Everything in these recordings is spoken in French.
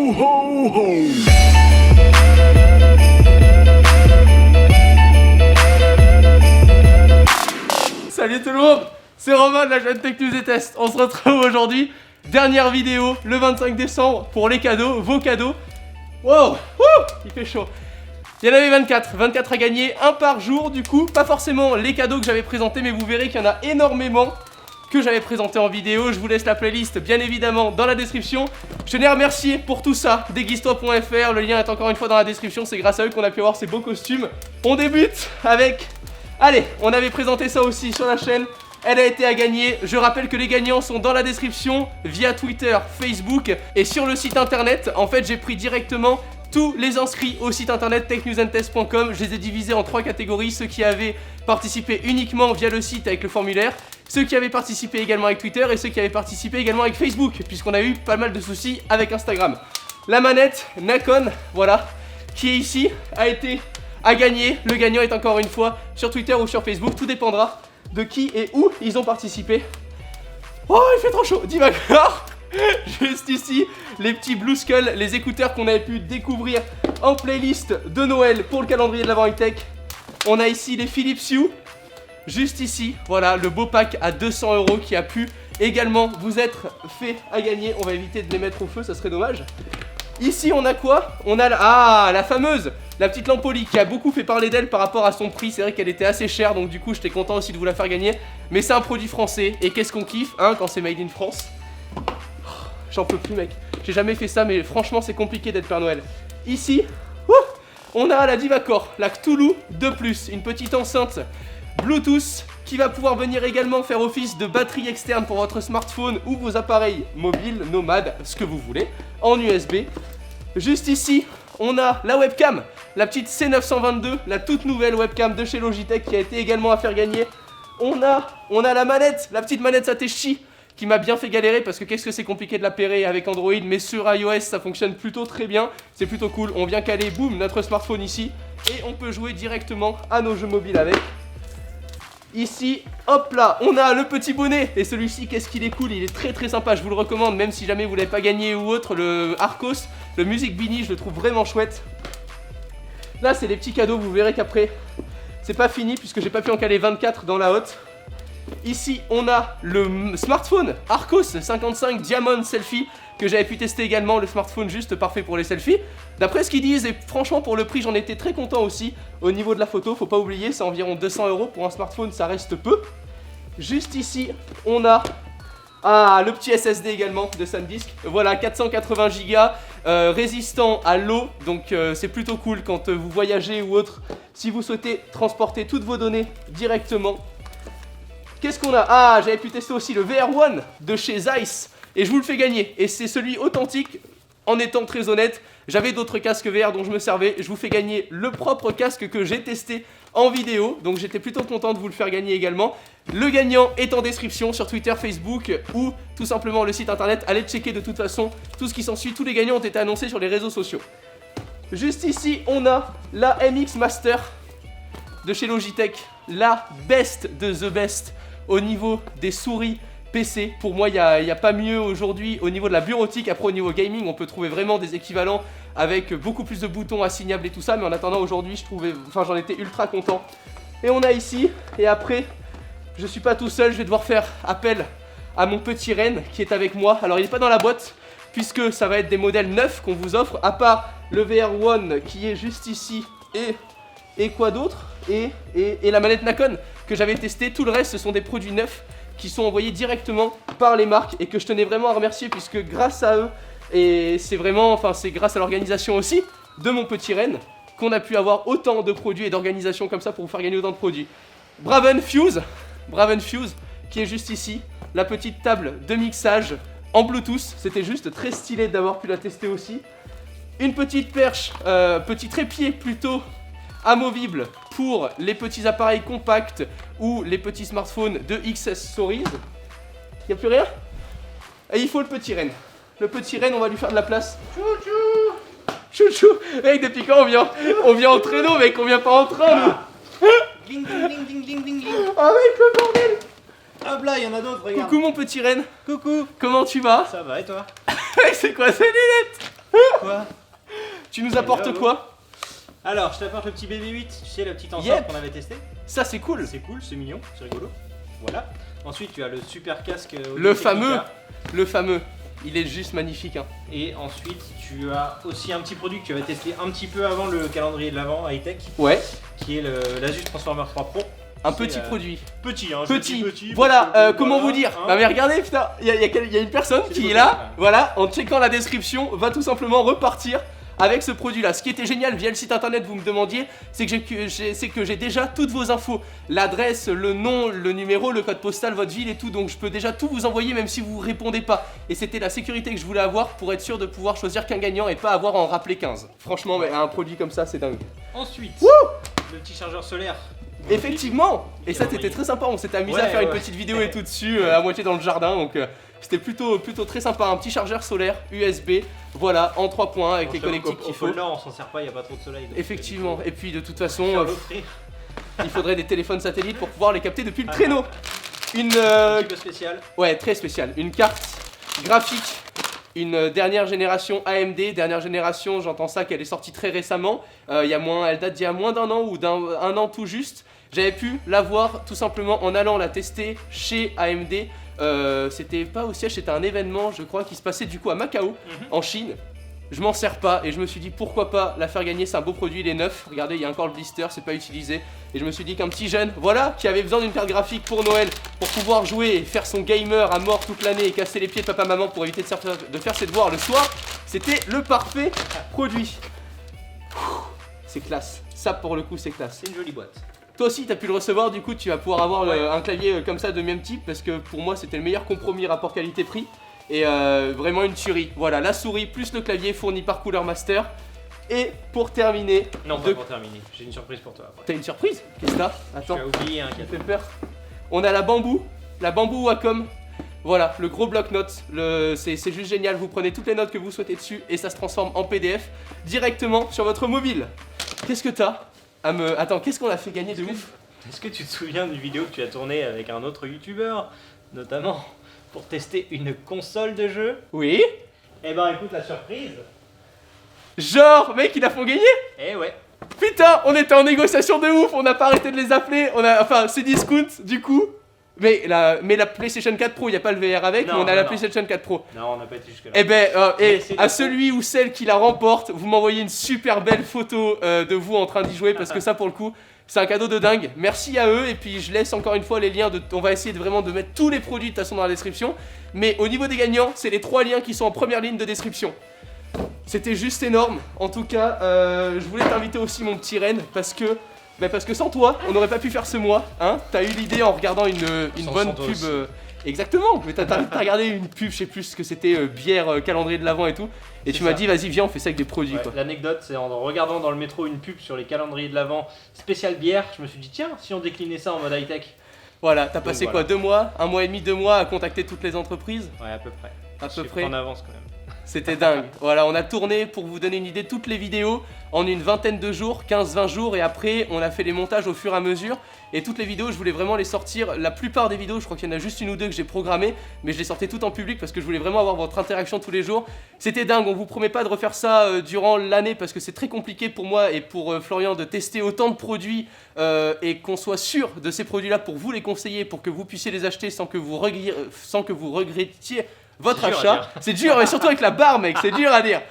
ho, ho. Salut tout le monde, c'est Romain de la chaîne Tech News et Test. On se retrouve aujourd'hui, dernière vidéo, le 25 décembre pour les cadeaux, vos cadeaux. Wow, il fait chaud. Il y en avait 24 à gagner, un par jour du coup. Pas forcément les cadeaux que j'avais présentés, mais vous verrez qu'il y en a énormément que j'avais présenté en vidéo. Je vous laisse la playlist bien évidemment dans la description. Je tenais à remercier pour tout ça déguise-toi.fr, le lien est encore une fois dans la description. C'est grâce à eux qu'on a pu avoir ces beaux costumes. On débute avec... Allez, on avait présenté ça aussi sur la chaîne. Elle a été à gagner. Je rappelle que les gagnants sont dans la description via Twitter, Facebook et sur le site internet. En fait, j'ai pris directement tous les inscrits au site internet technewsandtest.com. Je les ai divisés en 3 catégories. Ceux qui avaient participé uniquement via le site avec le formulaire, ceux qui avaient participé également avec Twitter et ceux qui avaient participé également avec Facebook, puisqu'on a eu pas mal de soucis avec Instagram. La manette Nakon, voilà, qui est ici, a été à gagner. Le gagnant est encore une fois sur Twitter ou sur Facebook. Tout dépendra de qui et où ils ont participé. Oh, il fait trop chaud, dis d'accord. Juste ici, les petits Blue Skull, les écouteurs qu'on avait pu découvrir en playlist de Noël pour le calendrier de l'Avent High-Tech. On a ici les Philips Hue. Juste ici, voilà, le beau pack à 200 € qui a pu également vous être fait à gagner. On va éviter de les mettre au feu, ça serait dommage. Ici, on a quoi? On a la fameuse, la petite lampe Oli qui a beaucoup fait parler d'elle par rapport à son prix. C'est vrai qu'elle était assez chère, donc du coup, j'étais content aussi de vous la faire gagner. Mais c'est un produit français, et qu'est-ce qu'on kiffe, hein, quand c'est made in France. J'en peux plus, mec. J'ai jamais fait ça, mais franchement, c'est compliqué d'être Père Noël. Ici, on a la Divacor, la Cthulhu 2+, une petite enceinte Bluetooth qui va pouvoir venir également faire office de batterie externe pour votre smartphone ou vos appareils mobiles, nomades, ce que vous voulez, en USB. Juste ici, on a la webcam, la petite C922, la toute nouvelle webcam de chez Logitech qui a été également à faire gagner. On a la manette, la petite manette Satechi qui m'a bien fait galérer parce que qu'est-ce que c'est compliqué de la pairer avec Android, mais sur iOS ça fonctionne plutôt très bien, c'est plutôt cool. On vient caler, boum, notre smartphone ici et on peut jouer directement à nos jeux mobiles avec. Ici, hop là, on a le petit bonnet. Et celui-ci, qu'est-ce qu'il est cool, il est très très sympa. Je vous le recommande, même si jamais vous l'avez pas gagné ou autre. Le Arcos, le Music Beanie, je le trouve vraiment chouette. Là, c'est les petits cadeaux. Vous verrez qu'après, c'est pas fini puisque j'ai pas pu en caler 24 dans la hotte. Ici, on a le smartphone Arcos 55 Diamond Selfie que j'avais pu tester également, le smartphone juste parfait pour les selfies. D'après ce qu'ils disent, et franchement pour le prix j'en étais très content aussi. Au niveau de la photo, faut pas oublier, c'est environ 200 € pour un smartphone, ça reste peu. Juste ici, on a le petit SSD également de SanDisk. Voilà, 480 Go, résistant à l'eau, donc c'est plutôt cool quand vous voyagez ou autre. Si vous souhaitez transporter toutes vos données directement. Qu'est-ce qu'on a? J'avais pu tester aussi le VR1 de chez Zeiss. Et je vous le fais gagner, et c'est celui authentique, en étant très honnête. J'avais d'autres casques VR dont je me servais, je vous fais gagner le propre casque que j'ai testé en vidéo, donc j'étais plutôt content de vous le faire gagner également. Le gagnant est en description sur Twitter, Facebook ou tout simplement le site internet. Allez checker de toute façon tout ce qui s'ensuit, tous les gagnants ont été annoncés sur les réseaux sociaux. Juste ici, on a la MX Master de chez Logitech, la best de the best au niveau des souris PC. Pour moi, il n'y a pas mieux aujourd'hui au niveau de la bureautique. Après, au niveau gaming, on peut trouver vraiment des équivalents avec beaucoup plus de boutons assignables et tout ça. Mais en attendant, aujourd'hui, j'en étais ultra content. Et on a ici, et après, je suis pas tout seul, je vais devoir faire appel à mon petit Ren qui est avec moi. Alors, il n'est pas dans la boîte, puisque ça va être des modèles neufs qu'on vous offre, à part le VR1 qui est juste ici, et quoi d'autre et la manette Nakon que j'avais testé. Tout le reste, ce sont des produits neufs qui sont envoyés directement par les marques et que je tenais vraiment à remercier puisque grâce à eux, et c'est grâce à l'organisation aussi de mon petit Ren qu'on a pu avoir autant de produits et d'organisations comme ça pour vous faire gagner autant de produits. Braven Fuse qui est juste ici, la petite table de mixage en Bluetooth, c'était juste très stylé d'avoir pu la tester aussi. Une petite perche, petit trépied plutôt amovible pour les petits appareils compacts ou les petits smartphones de X-Stories. Il n'y a plus rien? Et il faut le petit Ren. Le petit Ren, on va lui faire de la place. Chouchou! Chouchou! Mec, depuis quand on vient en traîneau, mec, on vient pas en train, nous. Ding ding ding ding ding ding ding. Oh mec, le bordel! Hop là, il y en a d'autres, regarde. Coucou mon petit Ren. Coucou. Comment tu vas? Ça va et toi? C'est quoi ces lunettes? Quoi? Tu nous apportes Hello. quoi? Alors, je t'apporte le petit BB8, tu sais, la petite enceinte Yep. qu'on avait testé. Ça c'est cool. C'est cool, c'est mignon, c'est rigolo. Voilà. Ensuite, tu as le super casque. Le Audio-Technica. fameux. Le fameux. Il est juste magnifique. Hein. Et ensuite, tu as aussi un petit produit que tu avais testé un petit peu avant le calendrier de l'Avent high-tech, Ouais. qui est l'Asus Transformer 3 Pro. Un C'est, petit produit. Petit, hein. je Petit. dis petit. Voilà, parce que, comment voilà, vous dire hein. Bah mais regardez, putain, il y a une personne C'est qui des est là, copains. voilà, en checkant la description, va tout simplement repartir avec ce produit-là. Ce qui était génial via le site internet, vous me demandiez, c'est que j'ai déjà toutes vos infos. L'adresse, le nom, le numéro, le code postal, votre ville et tout, donc je peux déjà tout vous envoyer même si vous répondez pas. Et c'était la sécurité que je voulais avoir pour être sûr de pouvoir choisir qu'un gagnant et pas avoir à en rappeler 15. Franchement, mais un produit comme ça, c'est dingue. Ensuite, Wouh, le petit chargeur solaire. effectivement. Et ça, envoyé. c'était très sympa, on s'était amusé à Ouais, faire une ouais. petite vidéo et tout dessus, à moitié dans le jardin, donc c'était plutôt très sympa. Un petit chargeur solaire USB, voilà, en 3 points avec les connectiques qu'il Au faut. pôle Nord, on s'en sert pas, il n'y a pas trop de soleil. donc, Effectivement, et puis de toute faire façon, l'offrir. il faudrait des téléphones satellites pour pouvoir les capter depuis le Ah. traîneau. Une Un petit peu spécial. ouais, très spéciale, une carte graphique, une dernière génération AMD, dernière génération, j'entends ça qu'elle est sortie très récemment, elle date d'il y a moins d'un an ou d'un an tout juste. J'avais pu l'avoir tout simplement en allant la tester chez AMD. C'était pas au siège, c'était un événement, je crois, qui se passait du coup à Macao, en Chine. Je m'en sers pas et je me suis dit pourquoi pas la faire gagner, c'est un beau produit, il est neuf. Regardez, il y a encore le blister, c'est pas utilisé. Et je me suis dit qu'un petit jeune, voilà, qui avait besoin d'une carte graphique pour Noël, pour pouvoir jouer et faire son gamer à mort toute l'année et casser les pieds de papa-maman pour éviter de faire ses devoirs le soir, c'était le parfait produit. C'est classe, ça pour le coup c'est classe. C'est une jolie boîte. Toi aussi t'as pu le recevoir, du coup tu vas pouvoir avoir Ouais. un clavier comme ça de même type parce que pour moi c'était le meilleur compromis rapport qualité-prix et vraiment une tuerie. Voilà, la souris plus le clavier fourni par Cooler Master. Et pour terminer, Non, pas pour terminer. J'ai une surprise pour toi après. t'as une surprise? Qu'est-ce que t'as? Tu Attends, as oublié un ça cadeau. fait peur. On a la bambou Wacom. Voilà, le gros bloc-notes, c'est juste génial, vous prenez toutes les notes que vous souhaitez dessus et ça se transforme en PDF directement sur votre mobile. Qu'est-ce que t'as à me... Attends, qu'est-ce qu'on a fait gagner de ouf? Est-ce que tu te souviens d'une vidéo que tu as tournée avec un autre youtubeur, notamment pour tester une console de jeu? Oui? Eh ben écoute la surprise. Genre, mec, ils la font gagner? Eh ouais. Putain, on était en négociation de ouf, on n'a pas arrêté de les appeler, enfin c'est discount du coup. Mais la PlayStation 4 Pro, il n'y a pas le VR avec, Non, mais on a non, la non. PlayStation 4 Pro. Non, on n'a pas été jusque là. Eh ben, Mais c'est à des celui ou celle qui la remporte, vous m'envoyez une super belle photo de vous en train d'y jouer parce que ça pour le coup, c'est un cadeau de dingue. Merci à eux et puis je laisse encore une fois les liens, on va essayer vraiment de mettre tous les produits de toute façon dans la description. Mais au niveau des gagnants, c'est les 3 liens qui sont en première ligne de description. C'était juste énorme. En tout cas, je voulais t'inviter aussi mon petit Ren parce que sans toi, on n'aurait pas pu faire ce mois. Hein, t'as eu l'idée en regardant une Sans bonne toi pub. aussi. Exactement. Mais t'as regardé une pub, je sais plus ce que c'était, bière, calendrier de l'Avent et tout. Et C'est tu m'as ça. dit, vas-y, viens, on fait ça avec des produits. Ouais, Quoi. l'anecdote, c'est en regardant dans le métro une pub sur les calendriers de l'Avent spécial bière, je me suis dit tiens, si on déclinait ça en mode high-tech. Voilà, t'as passé voilà. quoi, 2 mois, 1 mois et demi, 2 mois à contacter toutes les entreprises. Ouais, à peu près. À peu Chiffre près. en avance quand même. C'était dingue. Voilà, on a tourné, pour vous donner une idée, toutes les vidéos en une vingtaine de jours, 15-20 jours, et après on a fait les montages au fur et à mesure. Et toutes les vidéos, je voulais vraiment les sortir. La plupart des vidéos, je crois qu'il y en a juste une ou deux que j'ai programmées, mais je les sortais toutes en public parce que je voulais vraiment avoir votre interaction tous les jours. C'était dingue, on vous promet pas de refaire ça durant l'année parce que c'est très compliqué pour moi et pour Florian de tester autant de produits et qu'on soit sûr de ces produits-là pour vous les conseiller, pour que vous puissiez les acheter sans que vous regrettiez votre C'est dur à achat. dire. C'est dur, mais surtout avec la barre, mec, c'est dur à dire.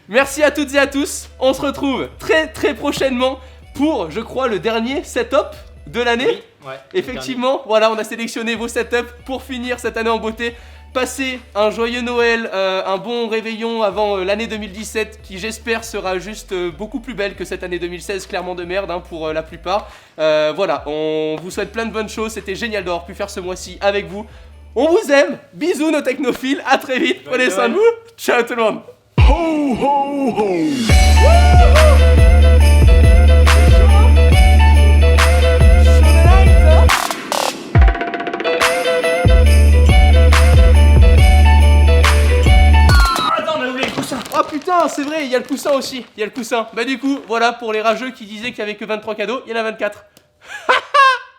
Merci à toutes et à tous. On se retrouve très très prochainement pour, je crois, le dernier setup de l'année. Oui, ouais. Effectivement, voilà, on a sélectionné vos setups pour finir cette année en beauté. Passez un joyeux Noël, un bon réveillon avant l'année 2017 qui j'espère sera juste beaucoup plus belle que cette année 2016, clairement de merde hein, pour la plupart. Voilà, on vous souhaite plein de bonnes choses, c'était génial d'avoir pu faire ce mois-ci avec vous. On vous aime, bisous nos technophiles, à très vite, Bonne prenez soin de Noël. vous, ciao tout le monde. Ho, ho, ho. Attends, on a oublié le coussin. Oh putain, c'est vrai, il y a le coussin aussi, il y a le coussin. Bah du coup, voilà pour les rageux qui disaient qu'il y avait que 23 cadeaux, il y en a 24.